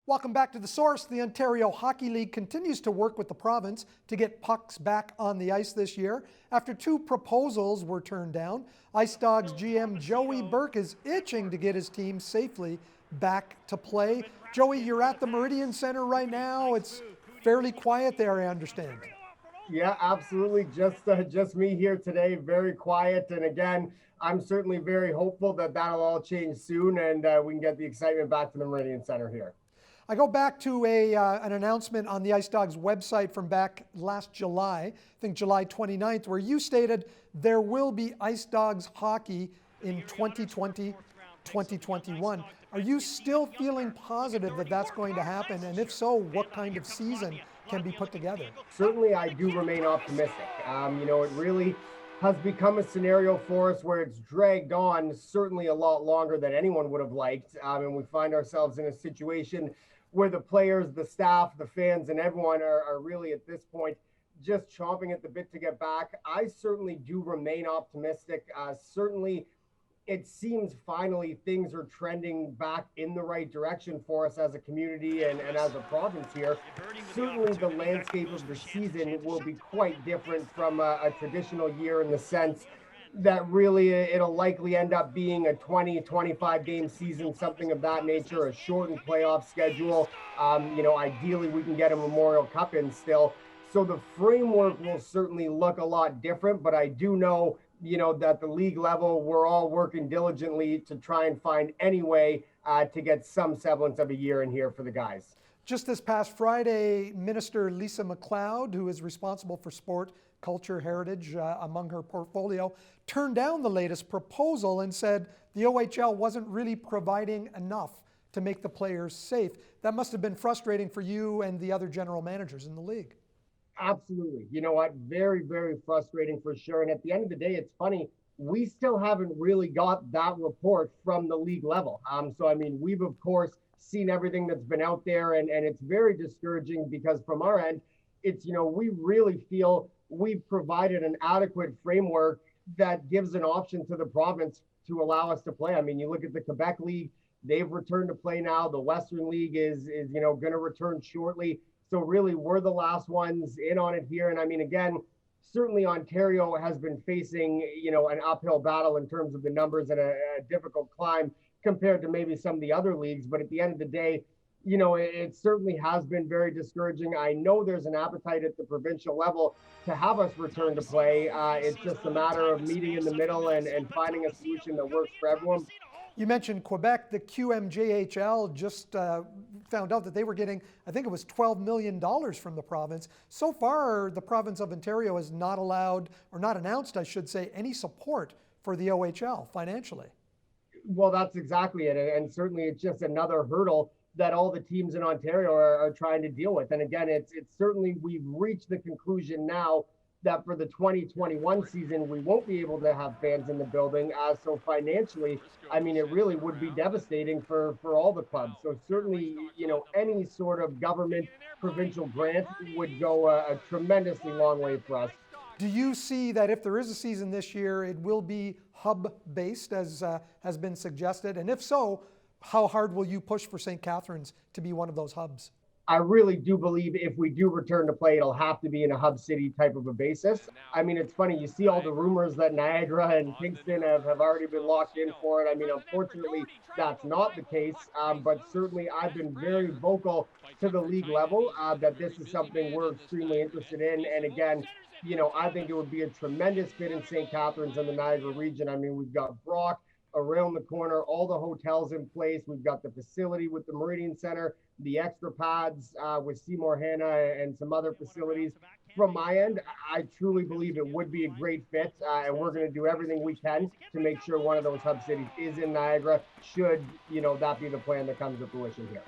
Welcome back to The Source. The Ontario Hockey League continues to work with the province to get pucks back on the ice this year. After two proposals were turned down, IceDogs GM Joey Burke is itching to get his team safely back to play. Joey, you're at the Meridian Centre right now. It's fairly quiet there, I understand. Yeah, absolutely. Just me here today, very quiet. And again, I'm certainly very hopeful that that'll all change soon and we can get the excitement back to the Meridian Center here. I go back to an announcement on the IceDogs website from back last July, I think July 29th, where you stated there will be IceDogs hockey in 2020, 2021. Are you still feeling positive that that's going to happen? And if so, what kind of season can be put together? Certainly, I do remain optimistic. It really has become a scenario for us where it's dragged on certainly a lot longer than anyone would have liked. And we find ourselves in a situation where the players, the staff, the fans, and everyone are really at this point just chomping at the bit to get back. I certainly do remain optimistic. Certainly, it seems finally things are trending back in the right direction for us as a community and as a province here. Certainly, the landscape of the season will be quite different from a traditional year in the sense that really it'll likely end up being a 20-25 game season, something of that nature, a shortened playoff schedule. Ideally we can get a Memorial Cup in still. So the framework will certainly look a lot different, but I do know, that the league level, we're all working diligently to try and find any way to get some semblance of a year in here for the guys. Just this past Friday, Minister Lisa MacLeod, who is responsible for sport, culture, heritage among her portfolio, turned down the latest proposal and said the OHL wasn't really providing enough to make the players safe. That must have been frustrating for you and the other general managers in the league. Absolutely. You know what? Very, very frustrating for sure. And at the end of the day, it's funny. We still haven't really got that report from the league level. We've of course seen everything that's been out there, and it's very discouraging because from our end, it's, we really feel we've provided an adequate framework that gives an option to the province to allow us to play. I mean, you look at the Quebec League, they've returned to play now. The Western League is going to return shortly. So really, we're the last ones in on it here. And I mean, again, certainly Ontario has been facing, an uphill battle in terms of the numbers and a difficult climb compared to maybe some of the other leagues. But at the end of the day, it certainly has been very discouraging. I know there's an appetite at the provincial level to have us return to play. It's just a matter of meeting in the middle and finding a solution that works for everyone. You mentioned Quebec. The QMJHL just found out that they were getting, I think it was $12 million from the province. So far, the province of Ontario has not allowed, or not announced, I should say, any support for the OHL financially. Well, that's exactly it. And certainly it's just another hurdle that all the teams in Ontario are trying to deal with. And again, it's certainly, we've reached the conclusion now that for the 2021 season, we won't be able to have fans in the building. So financially, it really would be devastating for all the clubs. So certainly, any sort of government provincial grant would go a tremendously long way for us. Do you see that if there is a season this year, it will be hub-based, as has been suggested? And if so, how hard will you push for St. Catharines to be one of those hubs? I really do believe if we do return to play, it'll have to be in a hub city type of a basis. It's funny, you see all the rumors that Niagara and Kingston have already been locked in for it. Unfortunately, that's not the case. But certainly I've been very vocal to the league level that this is something we're extremely interested in. And again, I think it would be a tremendous fit in St. Catharines and the Niagara region. We've got Brock around the corner, all the hotels in place. We've got the facility with the Meridian Center, the extra pads with Seymour Hanna and some other facilities. From my end, I truly believe it would be a great fit, and we're going to do everything we can to make sure one of those hub cities is in Niagara, should, that be the plan that comes to fruition here.